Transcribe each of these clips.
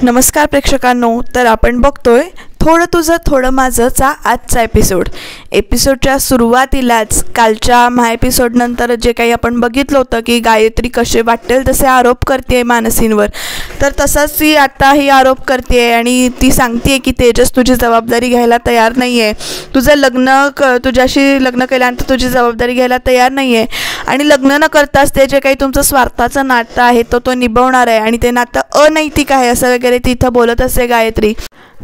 नमस्कार प्रेक्षकांनो, तर आपण बघतोय थोडं तुझं थोडं माझंचा आजचा एपिसोडच्या सुरुवातीलाच कालच्या महा एपिसोडनंतर जे काही आपण बघितलं होतं की गायत्री कसे वाटेल तसे आरोप करते मानसींवर, तर तसंच ती आता ही आरोप करते आणि ती सांगते की तेजस तुझी जबाबदारी घ्यायला तयार नाही आहे, तुझ्याशी लग्न केल्यानंतर तुझी जबाबदारी घ्यायला तयार नाही आहे आणि लग्न न करताच ते जे काही तुमचं स्वार्थाचं नातं आहे तो निभवणार आहे आणि ते नातं अनैतिक आहे असं वगैरे ती इथं बोलत असते गायत्री.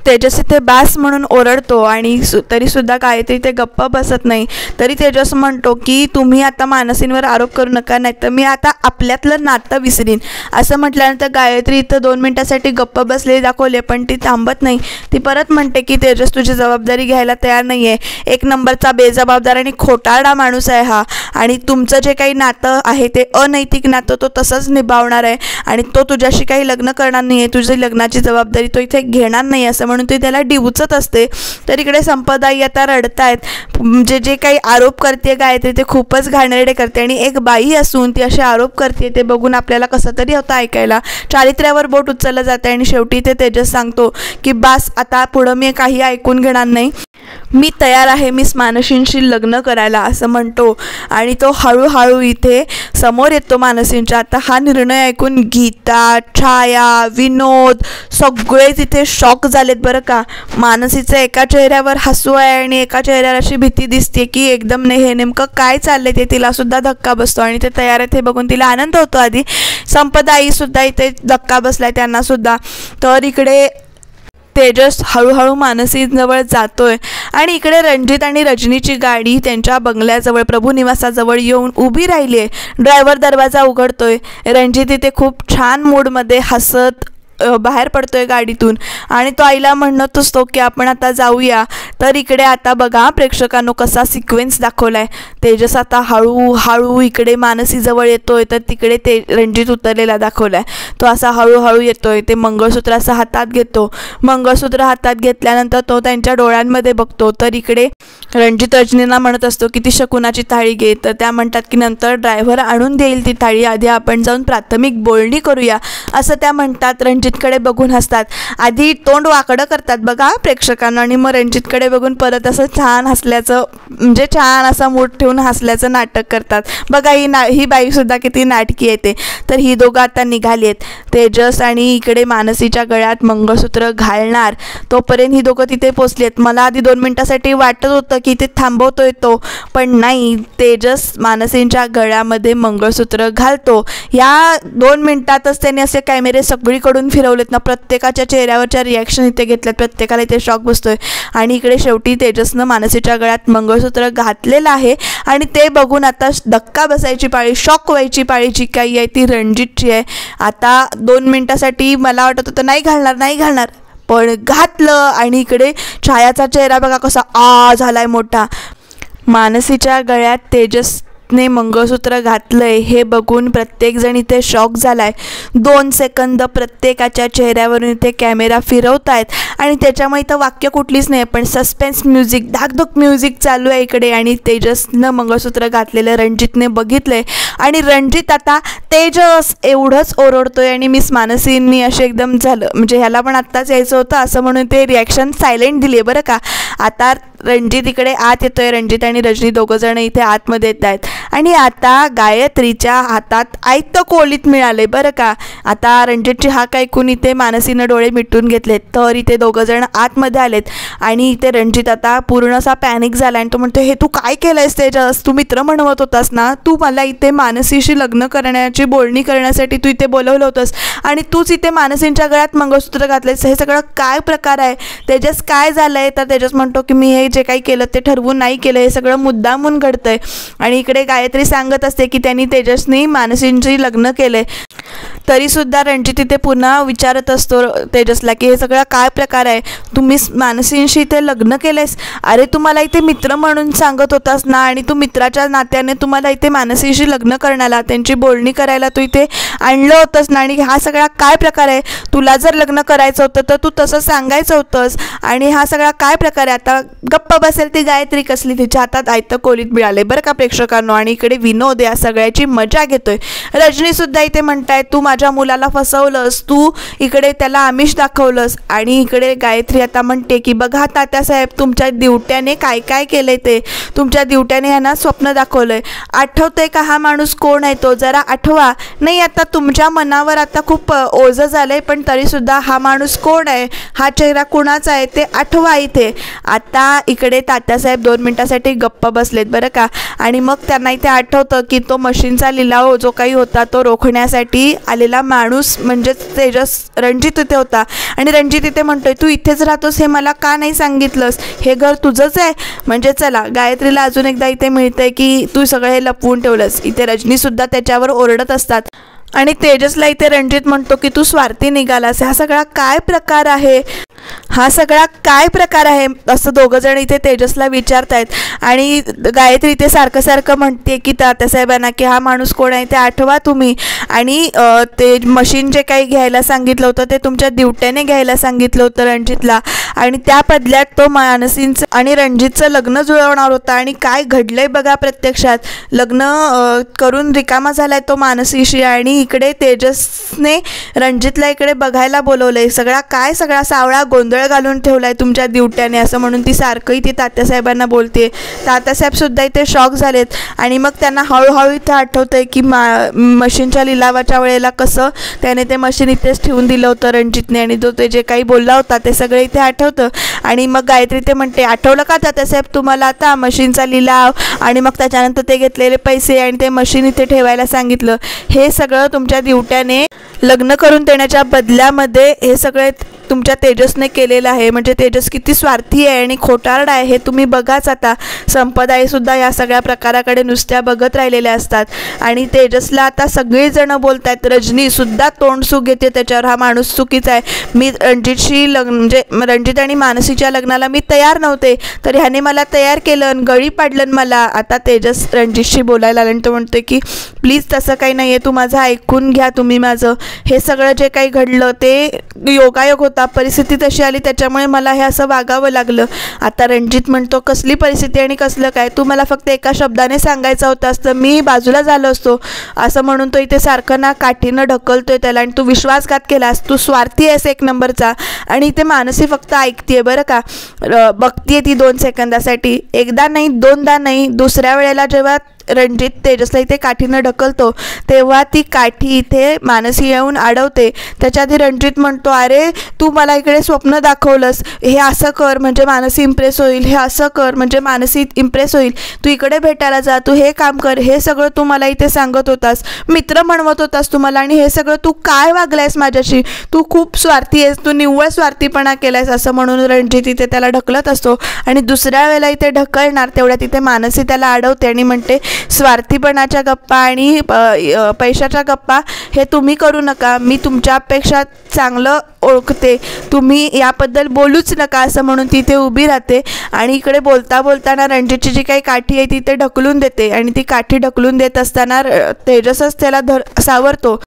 तेजस इथे बास म्हणून ओरडतो आणि तरीसुद्धा गायत्री ते गप्प बसत नाही. तरी तेजस म्हणतो की तुम्ही आता मानसींवर आरोप करू नका, नाही तर मी आता आपल्यातलं नातं विसरीन. असं म्हटल्यानंतर गायत्री इथं 2 मिनिटासाठी गप्प बसलेली दाखवले, पण ती थांबत नाही. ती परत म्हणते की तेजस तुझी जबाबदारी घ्यायला तयार नाही आहे, 1 नंबरचा बेजबाबदार आणि खोटारडा माणूस आहे हा, आणि तुमचं जे काही नातं आहे ते अनैतिक नातं तो तसंच निभावणार आहे आणि तो तुझ्याशी काही लग्न करणार नाही आहे, तुझी लग्नाची जबाबदारी तो इथे घेणार नाही असं म्हणून ती त्याला डिवचत असते. तर इकडे संपदाई आता रडतायत. जे काही आरोप करते गायत्री ते खूपच घाणेरडे करते आणि एक बाई असून ती असे आरोप करते ते बघून आपल्याला कसं तरी होतं ऐकायला. चारित्र्यावर बोट उचललं जाते आणि शेवटी ते तेजस सांगतो की बास, आता पुढं मी काही ऐकून घेणार नाही, मी तयार आहे मिस मानसींशी लग्न करायला असं म्हणतो आणि तो हळूहळू इथे समोर येतो मानसींच्या. आता हा निर्णय ऐकून गीता, छाया, विनोद सगळेच इथे शॉक झालेत बरं का. मानसीचं एका चेहऱ्यावर हसू आहे आणि एका चेहऱ्यावर अशी भीती दिसते की एकदम हे नेमकं काय चाललंय ते तिला सुद्धा धक्का बसतो आणि ते तयार आहेत हे बघून तिला आनंद होतो. आधी संपदाई सुद्धा इथे धक्का बसलाय त्यांना सुद्धा. तर इकडे तेजस हळूहळू मानसीजवळ जातोय आणि इकडे रणजित आणि रजनीची गाडी त्यांच्या बंगल्याजवळ प्रभू निवासाजवळ येऊन उभी राहिली आहे. ड्रायव्हर दरवाजा उघडतोय. रणजित इथे खूप छान मूडमध्ये हसत बाहेर पडतोय गाडीतून आणि तो आईला म्हणत असतो की आपण आता जाऊया. तर इकडे आता बघा प्रेक्षकांनो कसा सिक्वेन्स दाखवलाय. तेजस आता हळूहळू इकडे मानसीजवळ येतोय, तर तिकडे ते रणजित उतरलेला दाखवलाय. तो असा हळूहळू येतोय, ते मंगळसूत्र असं हातात घेतो. मंगळसूत्र हातात घेतल्यानंतर तो त्यांच्या डोळ्यांमध्ये बघतो. तर इकडे रणजित रजनीला म्हणत असतो की ती शकुनाची थाळी घे. तर त्या म्हणतात की नंतर ड्रायव्हर आणून देईल ती थाळी, आधी आपण जाऊन प्राथमिक बोलणी करूया असं त्या म्हणतात. रणजितकडे बघून हसतात. आधी तोंड वाकडं करतात बघा प्रेक्षकांना आणि मग रणजितकडे बघून परत असं छान हसल्याचं, म्हणजे छान असा मूड ठेवून हसल्याचं नाटक करतात बघा. ही बाईसुद्धा किती नाटकी येते. तर ही दोघं आता निघाली आहेत. तेजस आणि इकडे मानसीच्या गळ्यात मंगळसूत्र घालणार तोपर्यंत ही दोघं तिथे पोचली आहेत. मला आधी 2 मिनिटासाठी वाटत होतं की ते थांबवतोय तो, पण नाही, तेजस मानसींच्या गळ्यामध्ये मंगळसूत्र घालतो. या 2 मिनिटातच त्याने असे कॅमेरे सगळीकडून फिरवलेत ना, प्रत्येकाच्या चेहऱ्यावरच्या रिॲक्शन इथे घेतल्यात, प्रत्येकाला इथे शॉक बसतोय. आणि इकडे शेवटी तेजसनं मानसीच्या गळ्यात मंगळसूत्र घातलेलं आहे आणि ते बघून आता धक्का बसायची पाळी, शॉक व्हायची पाळी जी काही आहे ती रणजितची आहे. आता 2 मिनिटासाठी मला वाटत होतं नाही घालणार, पण घातलं. आणि इकडे छायाचा चेहरा बघा कसा झालाय मोठा. मानसीच्या गळ्यात तेजसने मंगळसूत्र घातलंय हे बघून प्रत्येकजण इथे शॉक झालाय. 2 सेकंद प्रत्येकाच्या चेहऱ्यावरून इथे कॅमेरा फिरवतायत आणि त्याच्यामुळे इथं वाक्य कुठलीच नाही, पण सस्पेन्स म्युझिक, धाकधूक म्युझिक चालू आहे इकडे. आणि तेजसनं मंगळसूत्र घातलेलं रणजितने बघितलंय आणि रणजित आता तेजस एवढंच ओरडतोय आणि मिस मानसींनी असे एकदम झालं, म्हणजे ह्याला पण आत्ताच यायचं होतं असं म्हणून ते रिॲक्शन सायलेंट दिली आहे बरं का. आता रणजित इकडे आत येतोय. रणजित आणि रजनी दोघंजण इथे आतमध्ये येत आहेत आणि आता गायत्रीच्या हातात आयतं कोलीत मिळाले बरं का. आता रणजितची हाक ऐकून इथे मानसीनं डोळे मिटून घेतलेत. तर इथे दोघंजण आतमध्ये आलेत आणि इथे रणजित आता पूर्ण असा पॅनिक झाला आणि तो म्हणतो, हे तू काय केलंयस तेजस, तू मित्र म्हणवत होतास ना, तू मला इथे मानसीशी लग्न करण्याची बोलणी करण्यासाठी तू इथे बोलवलं होतंस आणि तूच इथे मानसींच्या गळ्यात मंगळसूत्र घातलेस, हे सगळं काय प्रकार आहे तेजस, काय झालंय. तर तेजस म्हणतो की मी हे जे काही केलं ते ठरवून नाही केलं, हे सगळं मुद्दामून घडतंय. आणि इकडे गायत्री सांगत असते की त्यांनी तेजसनी मानसींशी लग्न केलंय. तरीसुद्धा रणजित इथे पुन्हा विचारत असतो तेजसला की हे सगळं काय प्रकार आहे, तुम्ही मानसींशी इथे लग्न केलंयस, अरे तुम्हाला इथे मित्र म्हणून सांगत होतास ना आणि तू मित्राच्या नात्याने तुम्हाला इथे मानसींशी लग्न करण्याला, त्यांची बोलणी करायला तू इथे आणलं होतंस ना, आणि हा सगळा काय प्रकार आहे, तुला जर लग्न करायचं होतं तर तू तसं सांगायचं होतंस आणि हा सगळा काय प्रकार आहे. आता गप्प बसेल ती गायत्री कसली, तिच्या हातात आयतं कोलीत मिळाले बरं का प्रेक्षकांनो. आणि इकडे विनोद या सगळ्याची मजा घेतोय. रजनी सुद्धा इथे म्हणताय तू माझ्या मुलाला फसवलंस, तू इकडे त्याला आमिष दाखवलंस. आणि इकडे गायत्री आता म्हणते की बघा तात्यासाहेब, तुमच्या दिवट्याने काय काय केलंय, ते तुमच्या दिवट्याने ह्यांना स्वप्न दाखवलंय. आठवतंय का हा माणूस कोण आहे तो, जरा आठवा. नाही आता तुमच्या मनावर आता खूप ओझं झालंय, पण तरीसुद्धा हा माणूस कोण आहे, हा चेहरा कुणाचा आहे ते आठवा इथे. आता इकडे तात्यासाहेब 2 मिनिटासाठी गप्प बसलेत बरं का. आणि मग त्यांना इथे आठवतं की तो मशीनचा लिलाव जो काही होता तो रोखण्यासाठी आलेला माणूस म्हणजेच तेजस, रणजित इथे होता. आणि रणजित इथे म्हणतोय तू इथेच राहतोस, हे मला का नाही सांगितलंस, हे घर तुझंच आहे. म्हणजे चला, गायत्रीला अजून एकदा इथे मिळतंय की तू सगळं हे लपवून ठेवलंस. इथे रजनीसुद्धा त्याच्यावर ओरडत असतात. आणि तेजसला इथे रणजित म्हणतो की तू स्वार्थी निघालास, हा सगळा काय प्रकार आहे, हा सगळा काय प्रकार आहे, असं दोघंजण इथे तेजसला विचारतायत. आणि गायत्री इथे सारखं सारखं म्हणते की तात्यासाहेबांना की हा माणूस कोण आहे ते आठवा तुम्ही. आणि ते मशीन जे काही घ्यायला सांगितलं होतं ते तुमच्या दिवट्याने घ्यायला सांगितलं होतं रणजितला. आणि त्या बदल्यात तो मानसींचं आणि रणजितचं लग्न जुळवणार होता. आणि काय घडलंय बघा, प्रत्यक्षात लग्न करून रिकामा झालाय तो मानसीशी. आणि इकडे तेजसने रणजितला इकडे बघायला बोलवलंय. सगळा सावळा गोंधळ घालून ठेवलाय तुमच्या दिवट्याने, असं म्हणून ती सारखंही ती तात्यासाहेबांना बोलते. तात्यासाहेबसुद्धा इथे शॉक झालेत. आणि मग त्यांना हळूहळू इथे आठवतंय की मशीनच्या लिलावाच्या वेळेला कसं त्याने ते मशीन इथेच ठेवून दिलं होतं रणजितने. आणि तो ते जे काही बोलला होता ते सगळं इथे आठवतं. आणि मग गायत्री ते म्हणते आठवलं का तात्यासाहेब तुम्हाला आता मशीनचा लिलाव, आणि मग त्याच्यानंतर ते घेतलेले पैसे आणि ते मशीन इथे ठेवायला सांगितलं, हे सगळं तुमच्या दिवट्याने लग्न करून देण्याच्या बदल्यामध्ये हे सगळे तुमच्या तेजसने केलेलं आहे. म्हणजे तेजस किती स्वार्थी आहे आणि खोटारडा आहे हे तुम्ही बघाच. आता संपदाईसुद्धा या सगळ्या प्रकाराकडे नुसत्या बघत राहिलेल्या असतात. आणि तेजसला आता सगळेजणं बोलत आहेत. रजनीसुद्धा तोंडसूक घेते त्याच्यावर, हा माणूस चुकीचा आहे. मी रणजितशी म्हणजे रणजित आणि मानसीच्या लग्नाला मी तयार नव्हते, तर ह्याने मला तयार केलं, गळी पाडलं मला. आता तेजस रणजितशी बोलायला आलं आणि तो म्हणतोय की प्लीज तसं काही नाही आहे, तू माझं ऐकून घ्या तुम्ही माझं. हे सगळं जे काही घडलं ते योगायोग होता, परिस्थिती तशी आली त्याच्यामुळे मला हे असं वागावं लागलं. आता रणजित म्हणतो कसली परिस्थिती आणि कसलं काय, तू मला फक्त एका शब्दाने सांगायचं होतं असतं, मी बाजूला झालो असतो. असं म्हणून तो इथे सारखं ना काठीनं ढकलतोय त्याला. आणि तू विश्वासघात केलास, तू स्वार्थी आहेस 1 नंबरचा. आणि इथे मानसी फक्त ऐकतेय बरं का, बघतीये ती 2 सेकंदासाठी, एकदा नाही दोनदा नाही. दुसऱ्या वेळेला जेव्हा रणजित तेजसला इथे काठीनं ढकलतो तेव्हा ती काठी इथे मानसी येऊन अडवते. त्याच्या आधी रणजित म्हणतो अरे तू मला इकडे स्वप्न दाखवलंस, हे असं कर म्हणजे मानसी इम्प्रेस होईल, हे असं कर म्हणजे मानसी इम्प्रेस होईल, तू इकडे भेटायला जा, तू हे काम कर, हे सगळं तू मला इथे सांगत होतास, मित्र म्हणवत होतास तुम्हाला, आणि हे सगळं तू काय वागलायस माझ्याशी, तू खूप स्वार्थी आहेस, तू निव्वळ स्वार्थीपणा केलायस, असं म्हणून रणजित इथे त्याला ढकलत असतो. आणि दुसऱ्या वेळेला इथे ढकलणार तेवढ्यात इथे मानसी त्याला अडवते आणि म्हणते स्वार्थीपणाच्या गप्पा आणि पैशाच्या गप्पा हे तुम्ही करू नका, मी तुमच्यापेक्षा चांगलं ओळखते, तुम्ही याबद्दल बोलूच नका, असं म्हणून तिथे उभी राहते. आणि इकडे बोलता बोलताना रणजितची जी काही काठी आहे ती ते ढकलून देते. आणि ती काठी ढकलून देत असताना तेजसच त्याला सावरतो.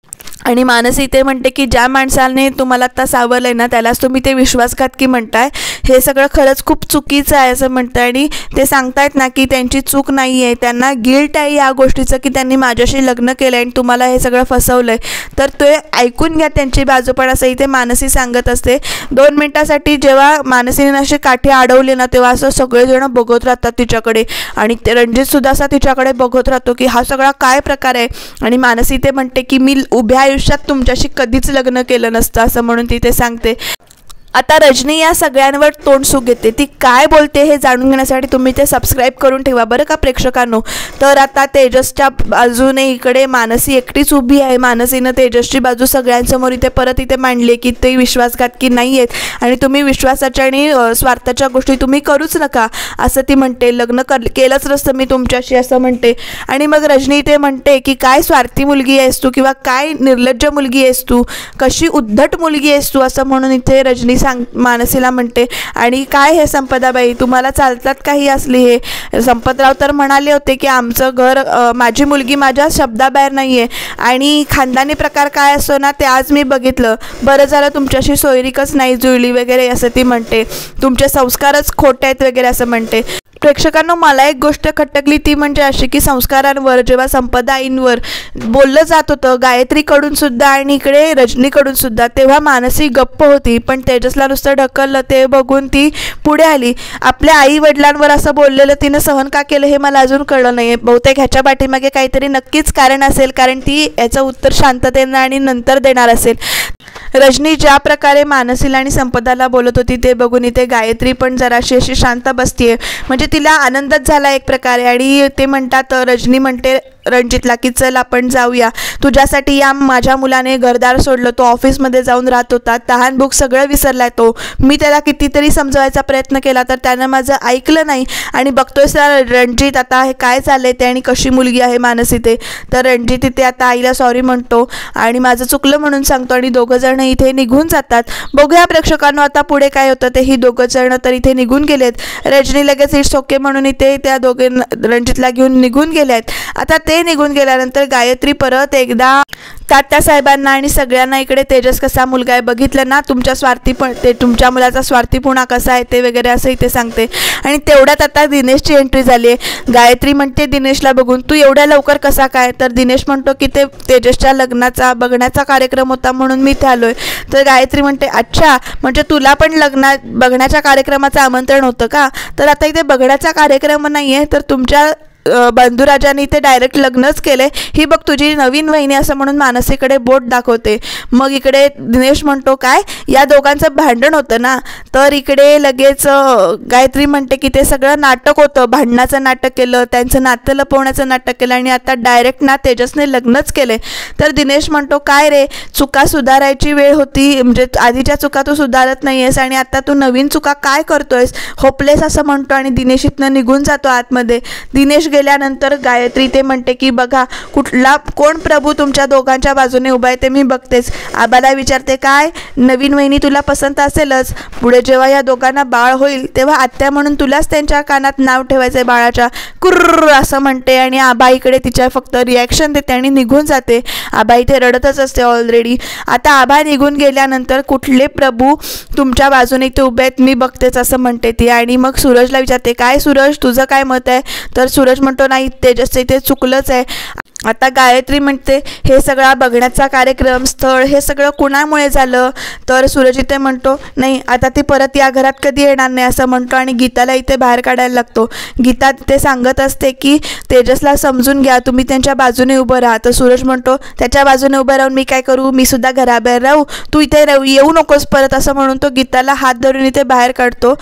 आणि मानसी इथे म्हणते की ज्या माणसाने तुम्हाला आता सावरलंय ना त्यालाच तुम्ही ते विश्वासघातकी म्हणताय, हे सगळं खरंच खूप चुकीचं आहे असं म्हणतं. आणि ते सांगतायत ना की त्यांची चूक नाही आहे, त्यांना गिल्ट आहे या गोष्टीचं की त्यांनी माझ्याशी लग्न केलं आणि तुम्हाला हे सगळं फसवलं आहे, तर ते ऐकून घ्या त्यांची बाजू. पण असं इथे मानसी सांगत असते. 2 मिनिटासाठी जेव्हा मानसीने अशी काठी अडवली ना तेव्हा असं सगळेजण बघत राहतात तिच्याकडे. आणि ते रणजितसुद्धा असा तिच्याकडे बघत राहतो की हा सगळा काय प्रकार आहे. आणि मानसी ते म्हणते की मी उभ्या आयुष्यात तुमच्याशी कधीच लग्न केलं नसतं, असं म्हणून ती ते सांगते. आता रजनी या सगळ्यांवर तोंडसूक घेते, ती काय बोलते हे जाणून घेण्यासाठी तुम्ही ते सबस्क्राईब करून ठेवा बरं का प्रेक्षकांनो. तर आता तेजसच्या बाजूने इकडे मानसी एकटीच उभी आहे. मानसीनं तेजसची बाजू सगळ्यांसमोर इथे परत इथे मांडली की ते विश्वासघातकी नाही आहेत आणि तुम्ही विश्वासाच्या आणि स्वार्थाच्या गोष्टी तुम्ही करूच नका, असं ती म्हणते. लग्न केलंच नसतं मी तुमच्याशी, असं म्हणते. आणि मग रजनी इथे म्हणते की काय स्वार्थी मुलगी आहेस तू, किंवा काय निर्लज्ज मुलगी आहेस तू, कशी उद्धट मुलगी आहेस तू, असं म्हणून इथे रजनी मानसीला म्हणते. आणि काय हे संपदाबाई, तुम्हाला चालतात काही असली, हे संपतराव तर म्हणाले होते की आमचं घर, माझी मुलगी माझ्या शब्दाबाहेर नाही आहे, आणि खानदानी प्रकार काय असतो ना ते आज मी बघितलं, बरं झालं तुमच्याशी सोयरीकच नाही जुळली वगैरे असं ती म्हणते, तुमचे संस्कारच खोटे आहेत वगैरे असं म्हणते. प्रेक्षकांनो, मला एक गोष्ट खटकली ती म्हणजे अशी की संस्कारांवर जेव्हा संपदा आईंवर बोललं जात होतं गायत्रीकडून सुद्धा आणि इकडे रजनीकडून सुद्धा, तेव्हा मानसी गप्प होती. पण तेजसला नुसतं ढकललं ते बघून ती पुढे आली. आपल्या आई वडिलांवर असं बोललेलं तिनं सहन का केलं हे मला अजून कळलं नाही. बहुतेक ह्याच्या पाठीमागे काहीतरी नक्कीच कारण असेल, कारण ती याचं उत्तर शांततेनं आणि नंतर देणार असेल. रजनी ज्या प्रकारे मानसीला आणि संपदाला बोलत होती ते बघून इथे गायत्री पण जराशी अशी शांत बसतीये. म्हणजे तिला आनंदच झाला एक प्रकारे. आणि ते म्हणतात, रजनी म्हणते रणजितला की चल आपण जाऊया, तुझ्यासाठी या माझ्या मुलाने घरदार सोडलं, तो ऑफिसमध्ये जाऊन राहत होता, तहान भूक सगळं विसरलाय तो. मी त्याला कितीतरी समजवायचा प्रयत्न केला तर त्यानं माझं ऐकलं नाही. आणि बघतोय सर रणजित आता हे काय चाललंय ते आणि कशी मुलगी आहे मानसी ते. तर रणजित इथे आता आईला सॉरी म्हणतो आणि माझं चुकलं म्हणून सांगतो आणि दोघं जण इथे निघून जातात. बघूया प्रेक्षकांनो आता पुढे काय होतं ते. ही दोघं जण तर इथे निघून गेलेत. रजनी लगेच इट्स ओके म्हणून इथे त्या दोघे रणजितला घेऊन निघून गेल्यात. आता ते निघून गेल्यानंतर गायत्री परत एकदा तात्यासाहेबांना आणि सगळ्यांना इकडे तेजस कसा मुलगा आहे बघितलं ना, तुमच्या स्वार्थीपण ते तुमच्या मुलाचा स्वार्थीपणा कसा आहे ते वगैरे असं इथे सांगते. आणि तेवढ्यात आता दिनेशची एंट्री झाली आहे. गायत्री म्हणते दिनेशला बघून, तू एवढ्या लवकर कसा काय. तर दिनेश म्हणतो की ते तेजसच्या लग्नाचा बघण्याचा कार्यक्रम होता म्हणून मी इथे आलोय. तर गायत्री म्हणते अच्छा, म्हणजे तुला पण बघण्याच्या कार्यक्रमाचं आमंत्रण होतं का. तर आता इथे बघण्याचा कार्यक्रम नाही आहे तर तुमच्या बंधुराजाने इथे डायरेक्ट लग्नच केले. ही बघ तुझी नवीन वहिनी असं म्हणून मानसीकडे बोट दाखवते. मग इकडे दिनेश म्हणतो काय या दोघांचं भांडण होतं ना. तर इकडे लगेच गायत्री म्हणते की ते सगळं नाटक होतं, भांडणाचं नाटक केलं, त्यांचं नातं लपवण्याचं नाटक केलं आणि आता डायरेक्ट ना तेजसने लग्नच केले. तर दिनेश म्हणतो काय रे, चुका सुधारायची वेळ होती, म्हणजे आधीच्या चुका तू सुधारत नाही आहेस आणि आता तू नवीन चुका काय करतोयस, होपलेस असं म्हणतो आणि दिनेश इथनं निघून जातो आतमध्ये. दिनेश गेल्यानंतर गायत्री ते म्हणते की बघा कोण प्रभू तुमच्या दोघांच्या बाजूने उभा आहे ते मी बघतेच. आबाला विचारते काय नवीन वहिनी तुला पसंत असेलच, पुढे जेव्हा या दोघांना बाळ होईल तेव्हा आत्या म्हणून तुलाच त्यांच्या कानात नाव ठेवायचंय बाळाच्या, कुर्र असं म्हणते. आणि आबा इकडे तिच्या फक्त रिॲक्शन देते आणि निघून जाते. आबा इथे रडतच असते ऑलरेडी. आता आबा निघून गेल्यानंतर कुठले प्रभू तुमच्या बाजूने इथे उभे आहेत मी बघतेच असं म्हणते ती. आणि मग सूरजला विचारते काय सूरज तुझं काय मत आहे. तर सूरज म्हणतो नाही तेजसचं इथे चुकलंच आहे. आता गायत्री म्हणते हे सगळा बघण्याचा कार्यक्रम स्थळ हे सगळं कुणामुळे झालं. तर सूरज इथे म्हणतो नाही आता ती परत या घरात कधी येणार नाही असं म्हणतो आणि गीताला इथे बाहेर काढायला लागतो. गीता तिथे सांगत असते की तेजसला समजून घ्या, तुम्ही त्यांच्या बाजूने उभं राहा. तर सूरज म्हणतो त्याच्या बाजूने उभं राहून मी काय करू, मी सुद्धा घराबाहेर राहू, तू इथे येऊ नकोस परत असं म्हणून तो गीताला हात धरून इथे बाहेर काढतो.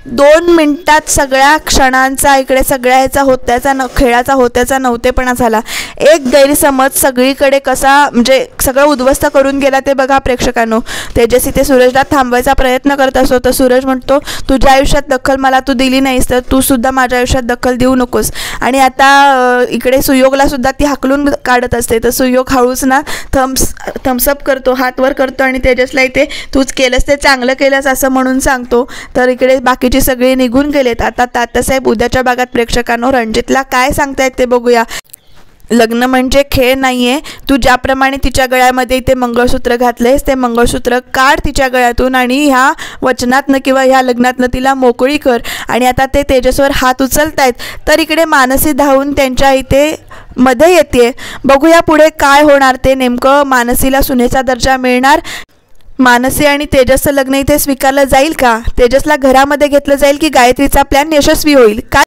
2 मिनिटात सगळ्या क्षणांचा इकडे सगळ्या ह्याचा खेळाचा होत्याचा नव्हतेपणा झाला. एक गैरसमज सगळीकडे कसा म्हणजे सगळं उद्ध्वस्त करून गेला ते बघा प्रेक्षकांनो. तेजस इथे सूरजला थांबवायचा प्रयत्न करत असतो तर सूरज म्हणतो तुझ्या आयुष्यात दखल मला तू दिली नाहीस तर तू सुद्धा माझ्या आयुष्यात दखल देऊ नकोस. आणि आता इकडे सुयोगला सुद्धा ती हाकलून काढत असते. तर सुयोग हळूच ना थम्सअप करतो, हात वर करतो आणि तेजसला इथे तूच केलंस ते चांगलं केलंस असं म्हणून सांगतो. तर इकडे बाकीचे सगळे निघून गेलेत. आता तात्यासाहेब उद्याच्या भागात प्रेक्षकांनो रणजितला काय सांगतायत ते बघूया. लग्न म्हणजे खेळ नाहीये, तू ज्याप्रमाणे तिच्या गळ्यामध्ये इथे मंगळसूत्र घातलेस ते मंगळसूत्र काढ तिच्या गळ्यातून आणि ह्या वचनातनं किंवा ह्या लग्नातनं तिला मोकळी कर. आणि आता ते तेजसवर हात उचलतायत तर इकडे मानसी धावून त्यांच्या इथे मध्ये येते. बघूया पुढे काय होणार ते. नेमकं मानसीला सुनेचा दर्जा मिळणार, मानसी आणि तेजसचं लग्न इथे स्वीकारलं जाईल का, तेजसला घरामध्ये घेतलं जाईल की गायत्रीचा प्लॅन यशस्वी होईल. काय